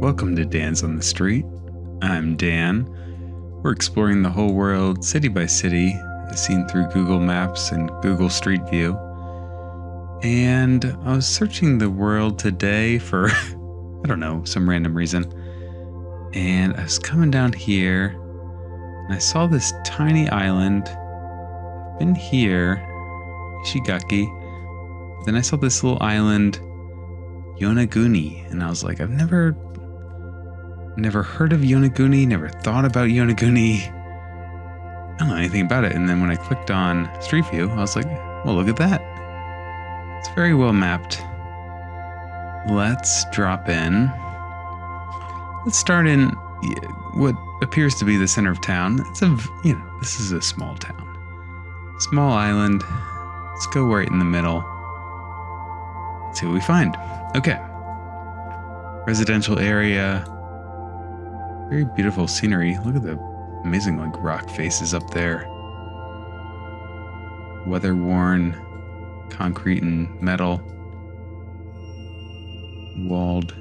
Welcome to Dan's on the Street. I'm Dan. We're exploring the whole world, city by city, as seen through Google Maps and Google Street View. And I was searching the world today for, I don't know, some random reason. And I was coming down here, and I saw this tiny island. I've been here, Ishigaki. Then I saw this little island, Yonaguni, and I was like, I've never heard of Yonaguni, never thought about Yonaguni. I don't know anything about it. And then when I clicked on Street View, I was like, well, look at that. It's very well mapped. Let's drop in. Let's start in what appears to be the center of town. This is a small town. Small island. Let's go right in the middle. Let's see what we find. Okay. Residential area. Very beautiful scenery. Look at the amazing rock faces up there. Weather-worn concrete and metal. Walled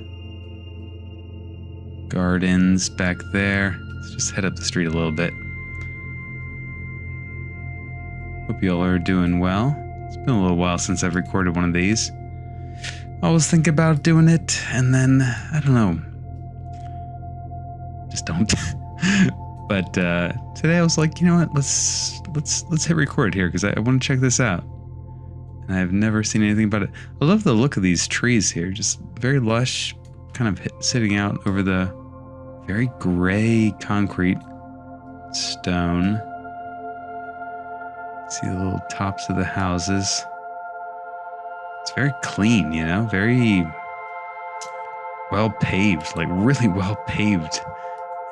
gardens back there. Let's just head up the street a little bit. Hope you all are doing well. It's been a little while since I've recorded one of these. I always think about doing it, and then, I don't know. Just don't. But today I was like, you know what? Let's hit record here because I want to check this out. And I've never seen anything about it. I love the look of these trees here, just very lush, kind of sitting out over the very gray concrete stone. See the little tops of the houses. It's very clean, very well paved, really well paved.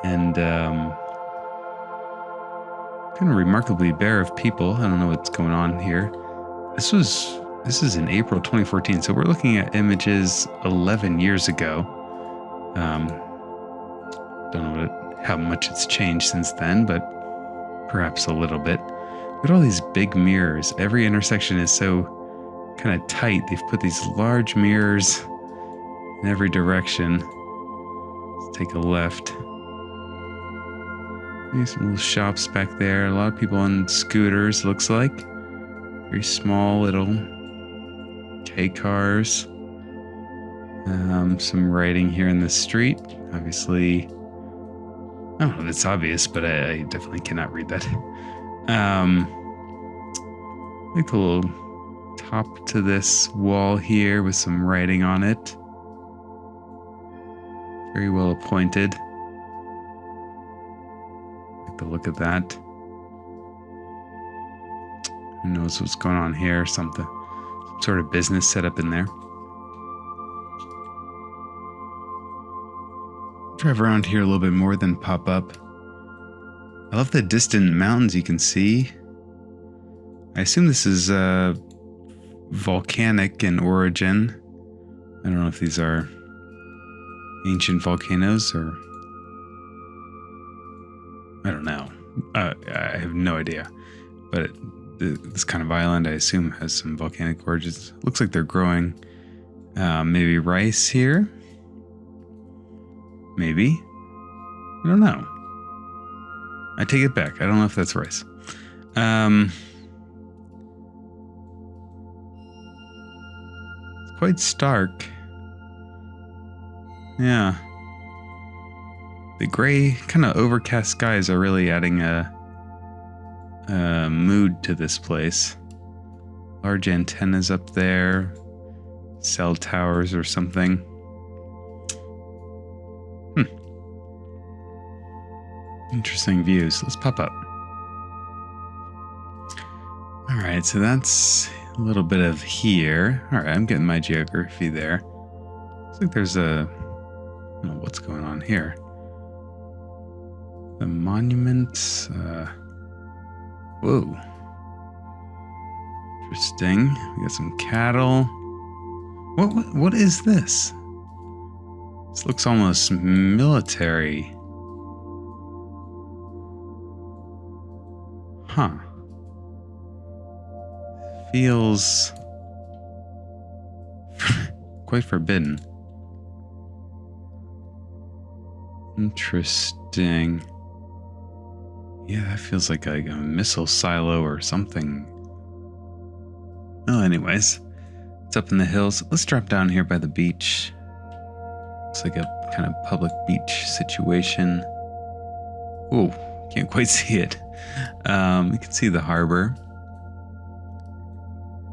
And kind of remarkably bare of people. I don't know what's going on here. This is in April 2014, so we're looking at images 11 years ago. Don't know how much it's changed since then, but perhaps a little bit. Look at all these big mirrors. Every intersection is so kind of tight. They've put these large mirrors in every direction. Let's take a left. Maybe some little shops back there. A lot of people on scooters, looks like. Very small little K-cars. Some writing here in the street. Obviously, I don't know if it's obvious, but I definitely cannot read that. Like the little top to this wall here with some writing on it. Very well appointed. Like the look of that. Who knows what's going on here? Some sort of business set up in there. Drive around here a little bit more, then pop up. I love the distant mountains you can see. I assume this is volcanic in origin. I don't know if these are ancient volcanoes or... I don't know. I have no idea. But this kind of island, I assume, has some volcanic origins. Looks like they're growing maybe rice here. Maybe. I don't know. I take it back. I don't know if that's rice. It's quite stark. Yeah. The gray, kind of overcast skies are really adding a mood to this place. Large antennas up there. Cell towers or something. Interesting views. Let's pop up. Alright, so that's a little bit of here. Alright, I'm getting my geography there. Looks like there's I don't know what's going on here. The monuments. Whoa. Interesting. We got some cattle. What is this? This looks almost military. Huh. Feels quite forbidden. Interesting. Yeah, that feels like a missile silo or something. Well, anyways, it's up in the hills. Let's drop down here by the beach. Looks like a kind of public beach situation. Oh, can't quite see it. You can see the harbor.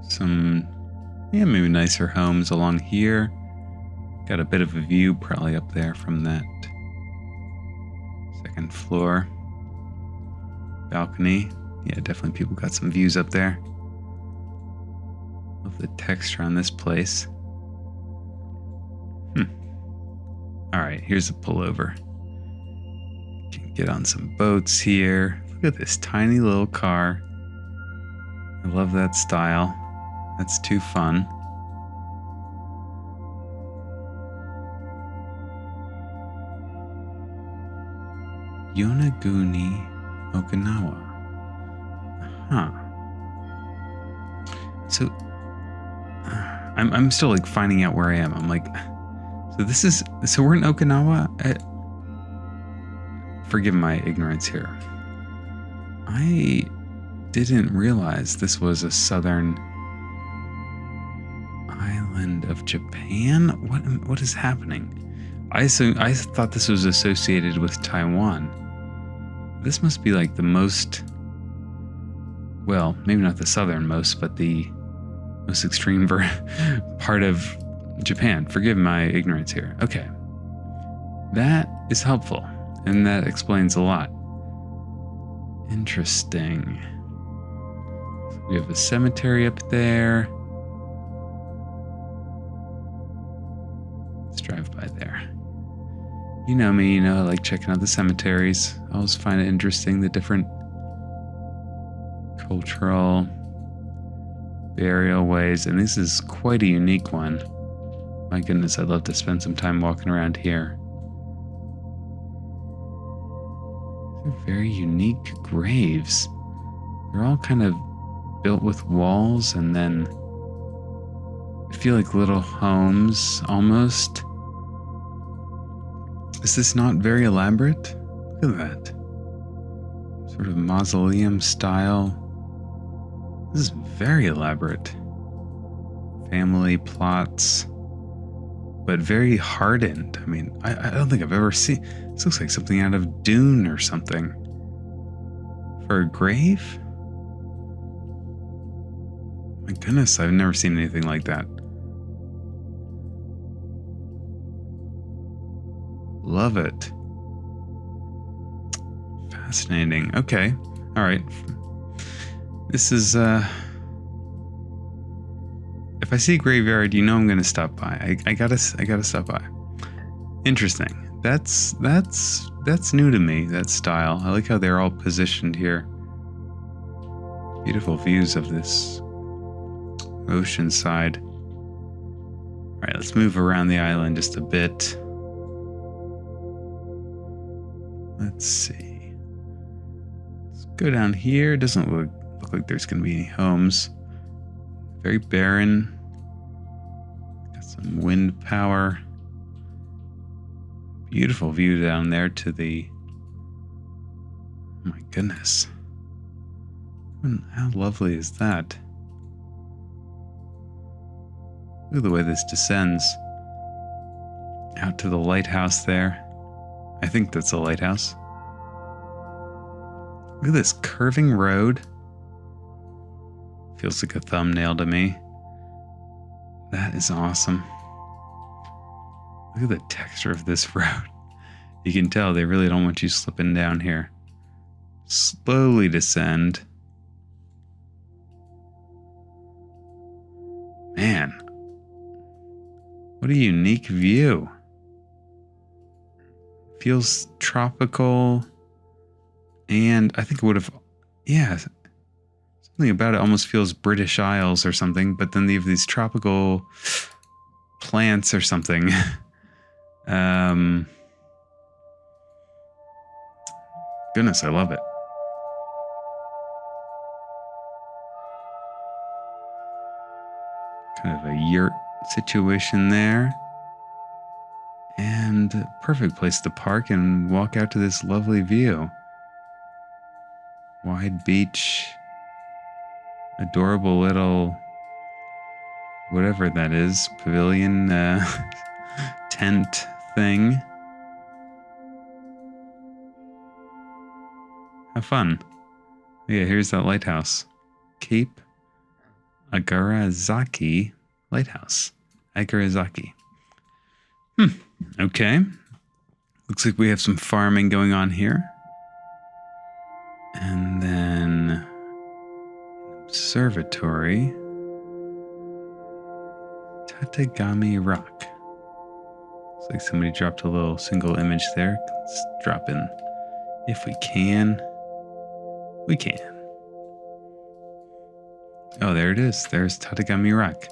Some, maybe nicer homes along here. Got a bit of a view probably up there from that second floor balcony. Yeah, definitely people got some views up there. Love the texture on this place. All right, here's a pullover. Can get on some boats here. Look at this tiny little car. I love that style. That's too fun. Yonaguni, Okinawa. Huh. So I'm still like finding out where I am. I'm like, so we're in Okinawa. Forgive my ignorance here. I didn't realize this was a southern island of Japan. What is happening? I thought this was associated with Taiwan. This must be like the most, well, maybe not the southernmost, but the most extreme part of Japan. Forgive my ignorance here. Okay. That is helpful, and that explains a lot. Interesting. So we have a cemetery up there. Let's drive by there. You know me, I like checking out the cemeteries. I always find it interesting, the different cultural burial ways, and this is quite a unique one. My goodness, I'd love to spend some time walking around here. They're very unique graves. They're all kind of built with walls and then I feel like little homes almost. Is this not very elaborate? Look at that. Sort of mausoleum style. This is very elaborate. Family plots, but very hardened. I mean, I don't think I've ever seen. This looks like something out of Dune or something. For a grave? My goodness, I've never seen anything like that. Love it. Fascinating. Okay. All right. This is, if I see a graveyard, I'm going to stop by. I gotta stop by. Interesting. That's new to me, that style. I like how they're all positioned here. Beautiful views of this ocean side. All right, let's move around the island just a bit. Let's see. Let's go down here. It doesn't look like there's going to be any homes. Very barren. Got some wind power. Beautiful view down there to the... Oh my goodness. How lovely is that? Look at the way this descends. Out to the lighthouse there. I think that's a lighthouse. Look at this curving road. Feels like a thumbnail to me. That is awesome. Look at the texture of this road. You can tell they really don't want you slipping down here. Slowly descend. Man, what a unique view. Feels tropical, and I think it would have, something about it almost feels British Isles or something, but then they have these tropical plants or something. Goodness, I love it. Kind of a yurt situation there. And and perfect place to park and walk out to this lovely view. Wide beach, adorable little, whatever that is, pavilion, tent thing. Have fun. Yeah, here's that lighthouse. Cape Agarazaki Lighthouse. Agarazaki. Okay. Looks like we have some farming going on here. And then observatory. Tatagami Rock. Looks like somebody dropped a little single image there. Let's drop in. If we can. We can. Oh, there it is. There's Tatagami Rock.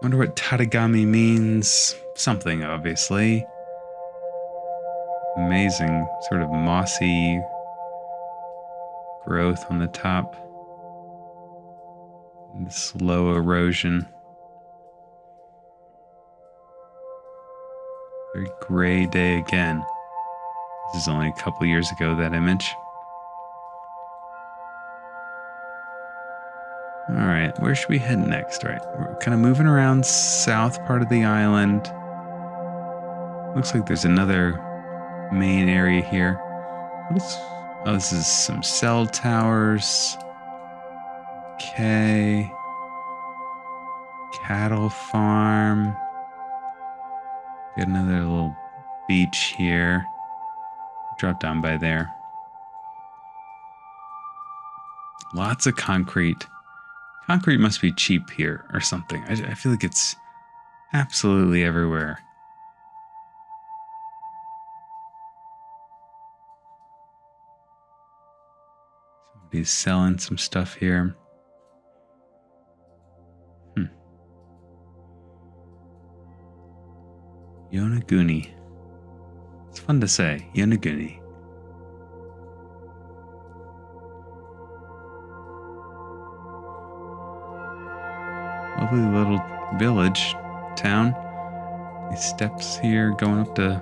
Wonder what Tatagami means. Something, obviously. Amazing, sort of mossy growth on the top. And slow erosion. Very gray day again. This is only a couple years ago, that image. Alright, where should we head next? Right, we're kind of moving around south part of the island. Looks like there's another main area here. What is... Oh, this is some cell towers. Okay. Cattle farm. Got another little beach here. Drop down by there. Lots of concrete. Concrete must be cheap here or something. I feel like it's absolutely everywhere. Somebody's selling some stuff here. Yonaguni. It's fun to say. Yonaguni. Lovely little village, town. These steps here going up to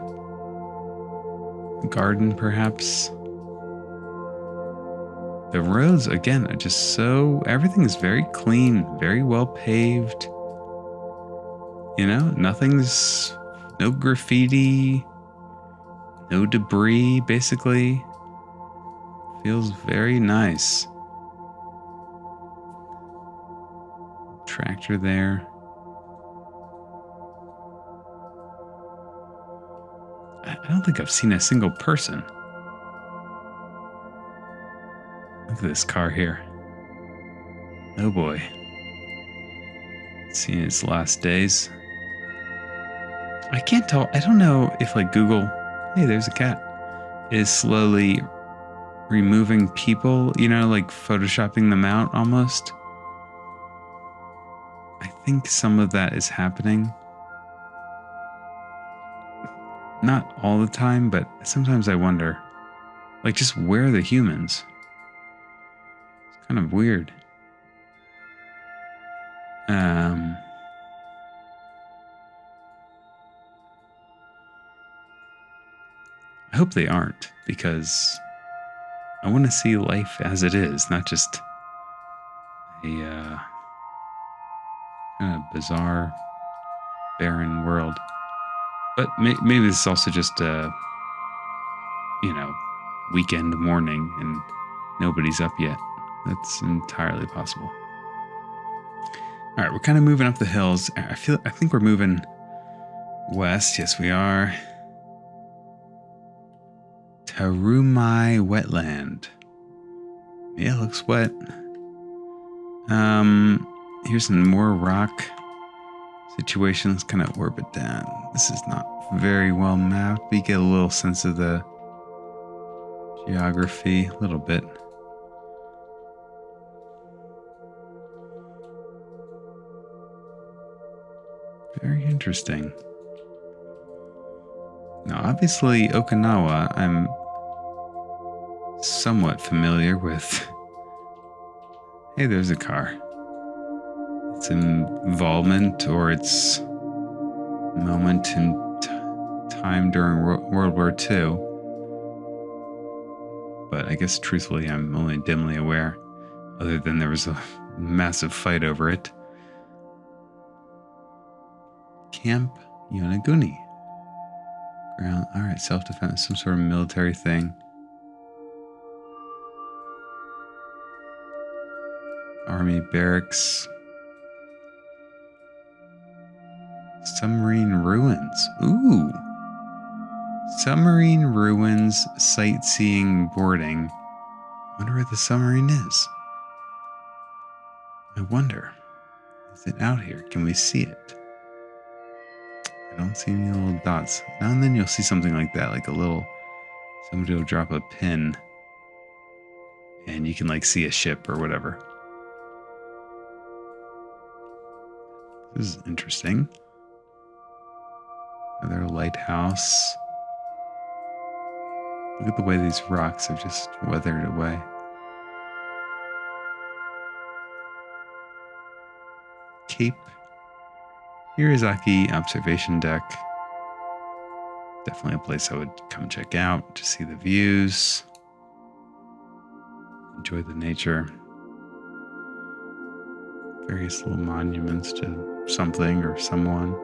a garden, perhaps. The roads, again, are just so... Everything is very clean, very well paved. You know, nothing's... No graffiti, no debris, basically. Feels very nice. Tractor there. I don't think I've seen a single person. Look at this car here. Oh boy. It's seen its last days. I can't tell. I don't know if like Google, hey, there's a cat, is slowly removing people, you know, like photoshopping them out almost. I think some of that is happening. Not all the time, but sometimes I wonder, like, just where are the humans? It's kind of weird. I hope they aren't, because I want to see life as it is, not just a kind of bizarre, barren world. But maybe this is also just a, you know, weekend morning and nobody's up yet. That's entirely possible. All right, we're kind of moving up the hills. I think we're moving west. Yes, we are. Tarumai wetland. Yeah, it looks wet. Here's some more rock situations. Kind of orbit down. This is not very well mapped, but you get a little sense of the geography, a little bit. Very interesting. Now, obviously, Okinawa, I'm somewhat familiar with. Hey, there's a car. Its involvement or its moment in time during World War II. But I guess truthfully, I'm only dimly aware, other than there was a massive fight over it. Camp Yonaguni. Ground. All right, self-defense, some sort of military thing. Army barracks. Submarine ruins. Ooh. Submarine ruins, sightseeing, boarding. Wonder where the submarine is. I wonder. Is it out here? Can we see it? I don't see any little dots. Now and then you'll see something like that, like a little, somebody will drop a pin and you can like see a ship or whatever. This is interesting. Another lighthouse. Look at the way these rocks have just weathered away. Cape Hirazaki observation deck. Definitely a place I would come check out to see the views. Enjoy the nature. Various little monuments to something or someone.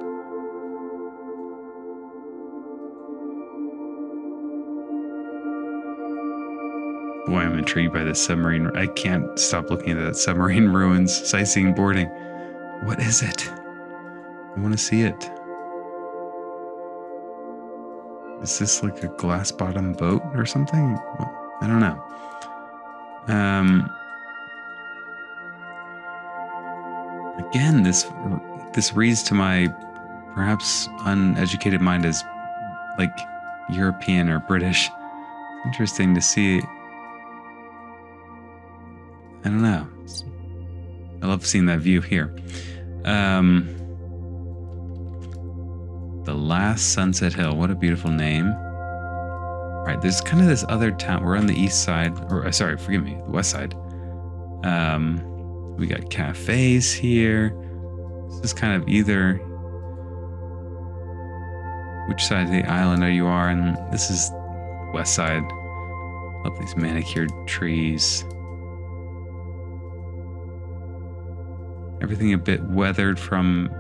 Boy, I'm intrigued by this submarine. I can't stop looking at that submarine ruins, sightseeing, boarding. What is it? I want to see it. Is this like a glass bottom boat or something? I don't know. Again, this reads to my perhaps uneducated mind as like European or British. Interesting to see. I don't know. I love seeing that view here. The Last Sunset Hill. What a beautiful name. All right, there's kind of this other town. We're on the east side, or sorry, forgive me, the west side. We got cafes here. This is kind of either which side of the island are you on? This is west side. Love these manicured trees. Everything a bit weathered from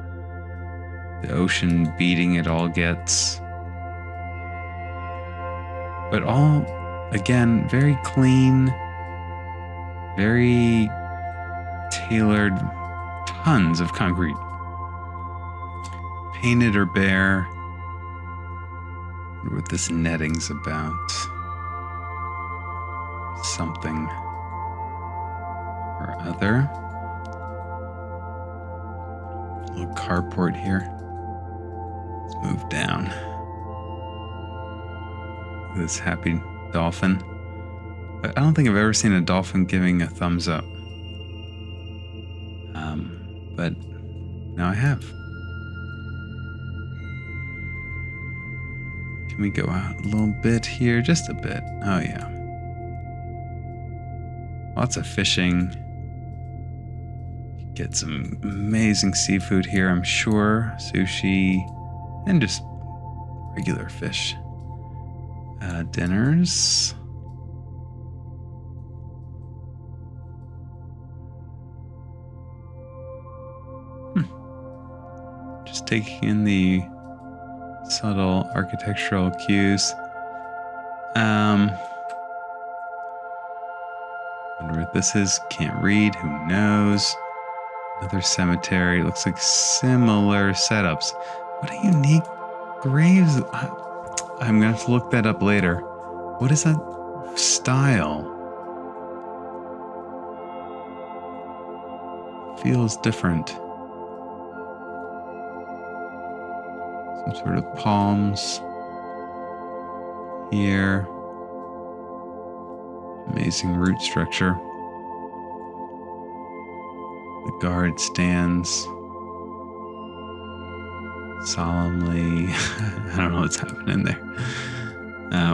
the ocean beating it all gets. But all, again, very clean, very tailored, tons of concrete. Painted or bare. I wonder what this netting's about. Something or other. Little carport here. Let's move down. This happy dolphin. I don't think I've ever seen a dolphin giving a thumbs up. But now I have. Can we go out a little bit here? Just a bit. Oh yeah. Lots of fishing. Get some amazing seafood here, I'm sure. Sushi and just regular fish. Dinners. Just taking in the subtle architectural cues. Wonder what this is. Can't read. Who knows? Another cemetery. Looks like similar setups. What a unique graves. I'm going to have to look that up later. What is that style? Feels different. Some sort of palms here. Amazing root structure. The guard stands solemnly. I don't know what's happening there.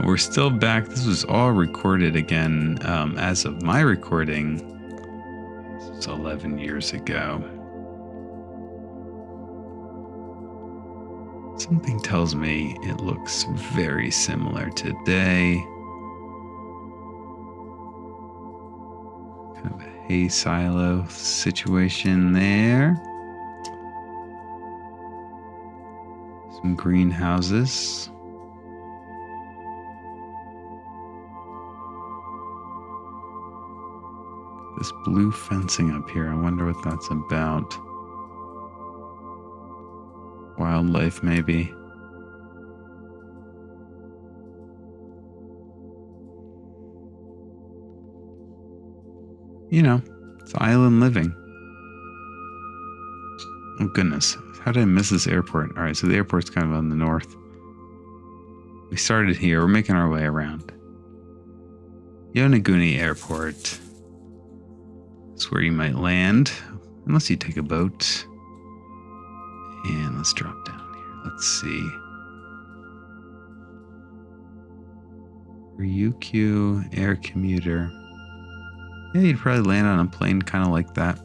We're still back. This was all recorded again as of my recording. This was 11 years ago. Something tells me it looks very similar today. Kind of a hay silo situation there. Some greenhouses. This blue fencing up here, I wonder what that's about. Wildlife, maybe. You know, it's island living. Oh goodness, how did I miss this airport? All right, so the airport's kind of on the north. We started here, we're making our way around. Yonaguni Airport. That's where you might land, unless you take a boat. And let's drop down here. Let's see. Ryukyu Air Commuter. Yeah, you'd probably land on a plane kind of like that.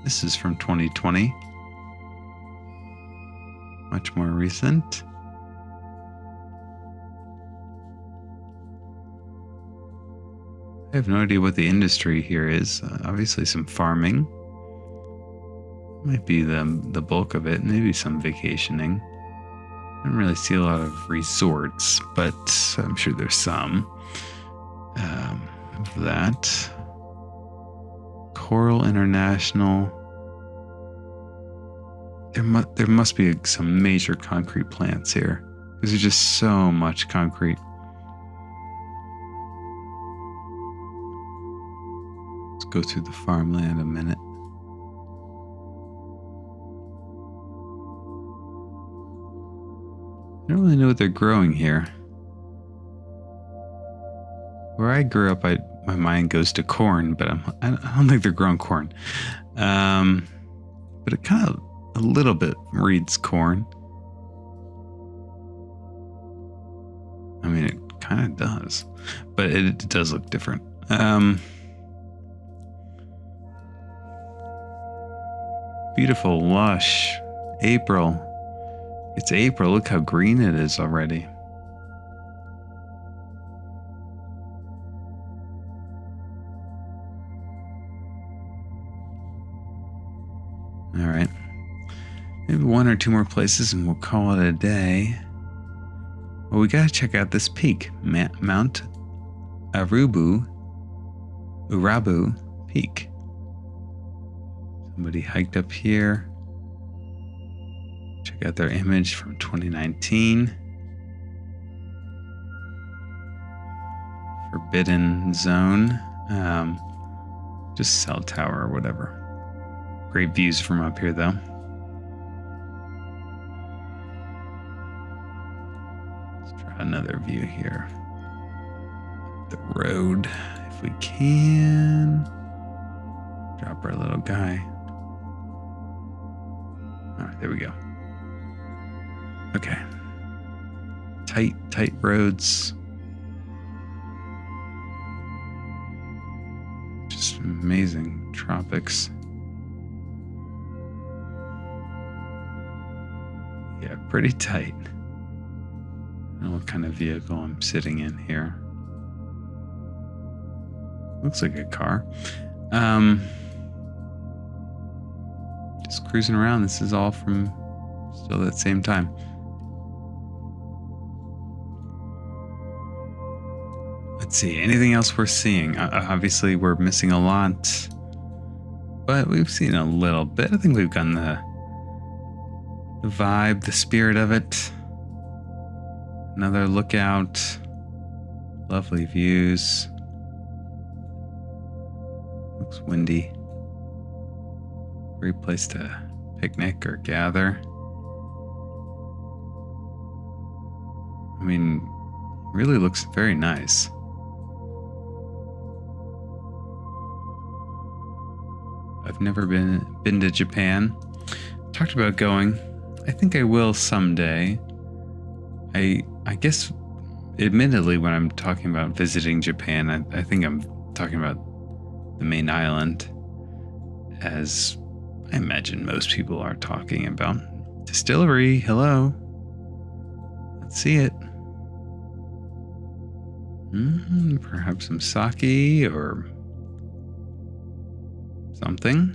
This is from 2020. Much more recent. I have no idea what the industry here is. Obviously some farming. Might be the bulk of it. Maybe some vacationing. I don't really see a lot of resorts, but I'm sure there's some of that. Coral International. There must be some major concrete plants here because there's just so much concrete. Let's go through the farmland a minute. I don't really know what they're growing here. Where I grew up, my mind goes to corn, but I don't think they're growing corn. But it kind of a little bit reads corn. I mean, it kind of does, but it does look different. Beautiful, lush, April. It's April. Look how green it is already. All right. Maybe one or two more places and we'll call it a day. Well, we got to check out this peak, Mount Urabu Peak. Somebody hiked up here. Check out their image from 2019. Forbidden Zone. Just cell tower or whatever. Great views from up here though. Let's try another view here. Up the road, if we can. Drop our little guy. All right, there we go. Okay. Tight roads. Just amazing tropics. Yeah, pretty tight. I don't know what kind of vehicle I'm sitting in here. Looks like a car. Just cruising around. This is all from still that same time. Let's see, anything else we're seeing? Obviously, we're missing a lot, but we've seen a little bit. I think we've gotten the vibe, the spirit of it. Another lookout. Lovely views. Looks windy. Great place to picnic or gather. I mean, really looks very nice. I've never been to Japan. Talked about going. I think I will someday. I guess, admittedly, when I'm talking about visiting Japan, I think I'm talking about the main island, as I imagine most people are talking about. Distillery, hello. Let's see it. Perhaps some sake or something.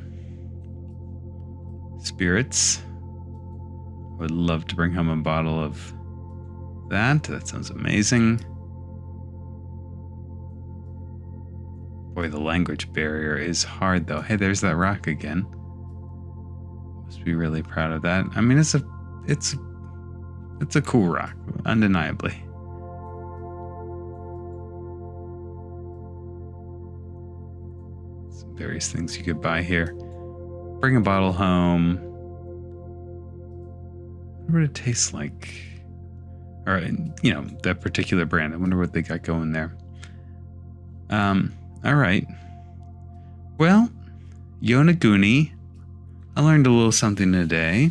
Spirits. I would love to bring home a bottle of that. That sounds amazing. Boy, the language barrier is hard though. Hey, there's that rock again. Must be really proud of that. I mean, it's a cool rock, undeniably. Some various things you could buy here. Bring a bottle home. What would it taste like? Or, that particular brand. I wonder what they got going there. All right. Well, Yonaguni. I learned a little something today.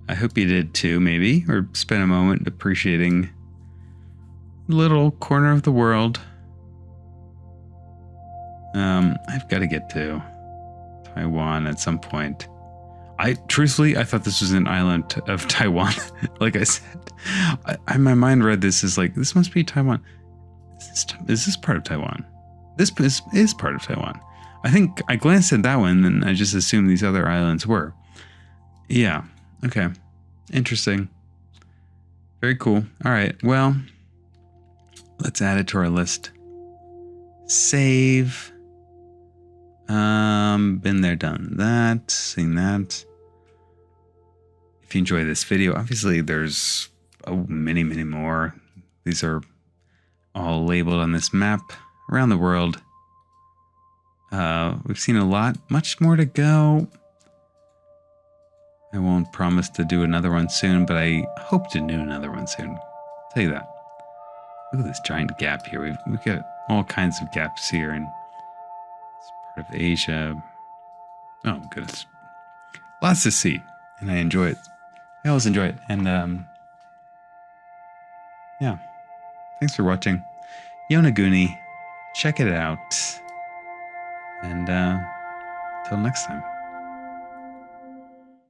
I hope you did too, maybe, or spend a moment appreciating a little corner of the world. I've got to get to Taiwan at some point. Truthfully, I thought this was an island of Taiwan. Like I said, my mind read this as like, this must be Taiwan. Is this part of Taiwan? This is part of Taiwan. I think I glanced at that one and I just assumed these other islands were. Yeah. Okay. Interesting. Very cool. All right. Well, let's add it to our list. Save. Been there, done that, seen that. If you enjoy this video, obviously there's many, many more. These are all labeled on this map around the world. We've seen a lot, much more to go. I won't promise to do another one soon, but I hope to do another one soon. I'll tell you that. Look at this giant gap here. We've got all kinds of gaps here in this part of Asia. Oh, goodness. Lots to see, and I enjoy it. I always enjoy it. And, yeah. Thanks for watching. Yonaguni. Check it out. And, till next time.